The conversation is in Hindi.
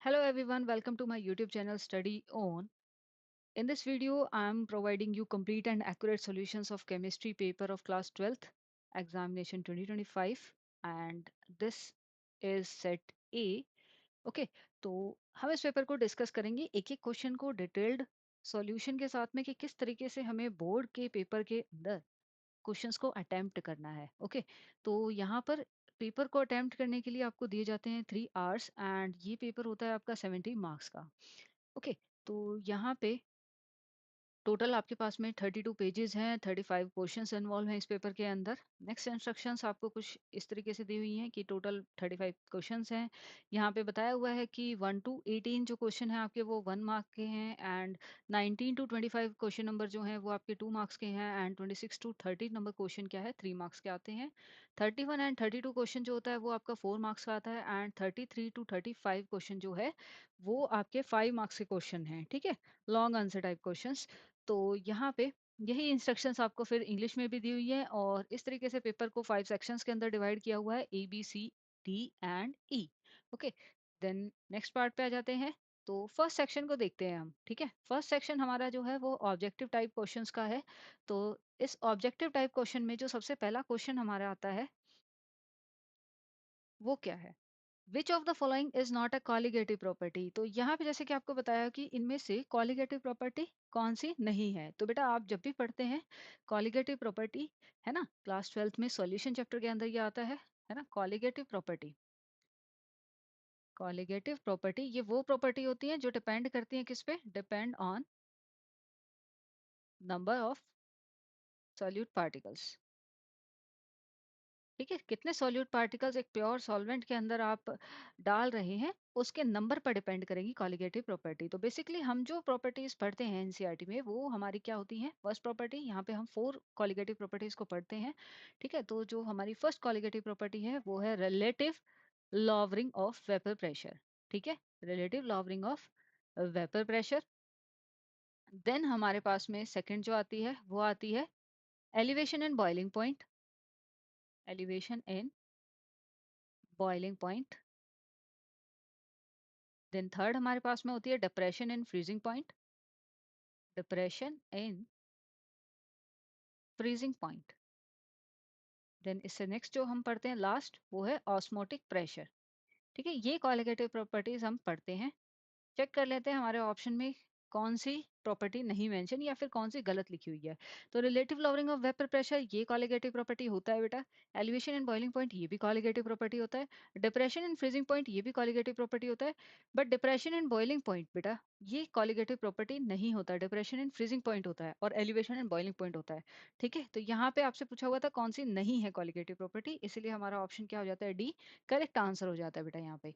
Hello everyone, welcome to my YouTube channel Study On. In this video, I am providing you complete and accurate solutions of chemistry paper of class 12th examination 2025 and this is set A. Okay तो हम इस पेपर को डिस्कस करेंगे एक एक क्वेश्चन को डिटेल्ड सॉल्यूशन के साथ में कि किस तरीके से हमें बोर्ड के पेपर के अंदर क्वेश्चंस को अटेम्प्ट करना है। ओके तो यहाँ पर पेपर को अटेम्प्ट करने के लिए आपको दिए जाते हैं 3 आवर्स एंड ये पेपर होता है आपका 70 मार्क्स का। ओके तो यहाँ पे टोटल आपके पास में 32 पेजेस हैं, 35 क्वेश्चंस इन्वॉल्व हैं इस पेपर के अंदर। नेक्स्ट इंस्ट्रक्शंस आपको कुछ इस तरीके से दी हुई हैं कि टोटल 35 क्वेश्चंस हैं। यहाँ पे बताया हुआ है कि 1 टू 18 जो क्वेश्चन हैं आपके वो 1 मार्क के हैं एंड 19 टू 25 क्वेश्चन नंबर जो हैं वो आपके 2 मार्क्स के हैं एंड 26 टू 30 नंबर क्वेश्चन क्या है 3 मार्क्स के आते हैं। 31 एंड 32 क्वेश्चन जो होता है वो आपका 4 मार्क्स का आता है एंड 33 टू 35 क्वेश्चन जो है वो आपके 5 मार्क्स के क्वेश्चन हैं। ठीक है, लॉन्ग आंसर टाइप क्वेश्चन। तो यहाँ पे यही इंस्ट्रक्शंस आपको फिर इंग्लिश में भी दी हुई है और इस तरीके से पेपर को 5 सेक्शंस के अंदर डिवाइड किया हुआ है ABCD and E। Okay then next part पे आ जाते हैं। तो फर्स्ट सेक्शन को देखते हैं हम। ठीक है, फर्स्ट सेक्शन हमारा जो है वो ऑब्जेक्टिव टाइप क्वेश्चंस का है। तो इस ऑब्जेक्टिव टाइप क्वेश्चन में जो सबसे पहला क्वेश्चन हमारा आता है वो क्या है, which of the following is not a colligative property. तो यहाँ पे जैसे कि आपको बताया कि इनमें से कॉलिगेटिव प्रॉपर्टी कौन सी नहीं है। तो बेटा आप जब भी पढ़ते हैं कॉलिगेटिव प्रॉपर्टी, है ना, क्लास 12th में सॉल्यूशन चैप्टर के अंदर ये आता है ना, कॉलिगेटिव प्रॉपर्टी। कॉलिगेटिव प्रॉपर्टी ये वो प्रॉपर्टी होती है जो डिपेंड करती है किस पे, depend on number of solute particles. ठीक है, कितने सॉल्यूट पार्टिकल्स एक प्योर सॉल्वेंट के अंदर आप डाल रहे हैं उसके नंबर पर डिपेंड करेगी कॉलिगेटिव प्रॉपर्टी। तो बेसिकली हम जो प्रॉपर्टीज पढ़ते हैं एनसीईआरटी में वो हमारी क्या होती हैं, फर्स्ट प्रॉपर्टी, यहाँ पे हम 4 कॉलिगेटिव प्रॉपर्टीज को पढ़ते हैं। ठीक है, तो जो हमारी फर्स्ट कॉलिगेटिव प्रॉपर्टी है वो है relative lowering of vapour pressure. ठीक है, relative lowering of vapour pressure. Then हमारे पास में सेकंड जो आती है वो आती है elevation and boiling point. Elevation and boiling point. Then third हमारे पास में होती है depression in freezing point. Depression in freezing point. Then इससे नेक्स्ट जो हम पढ़ते हैं लास्ट वो है ऑस्मोटिक प्रेशर। ठीक है, ये कॉलिगेटिव प्रॉपर्टीज हम पढ़ते हैं। चेक कर लेते हैं हमारे ऑप्शन में कौन सी प्रॉपर्टी नहीं मेंशन या फिर कौन सी गलत लिखी हुई है। तो relative lowering of vapour pressure ये कॉलिगेटिव प्रॉपर्टी होता है बेटा। एलिवेशन एंड बॉइलिंग पॉइंट ये भी कॉलिगेटिव प्रॉपर्टी होता है। डिप्रेशन एंड फ्रीजिंग पॉइंट ये भी कॉलिगेटिव प्रॉपर्टी होता है। But depression and boiling point बेटा ये कॉलिगेटिव प्रॉपर्टी नहीं होता, डिप्रेशन एंड फ्रीजिंग पॉइंट होता है और एलिवेशन एंड बॉइलिंग पॉइंट होता है। ठीक है, तो यहाँ पे आपसे पूछा हुआ था कौन सी नहीं है कॉलिगेटिव प्रॉपर्टी, इसीलिए हमारा ऑप्शन क्या हो जाता है, डी करेक्ट आंसर हो जाता है बेटा यहाँ पे।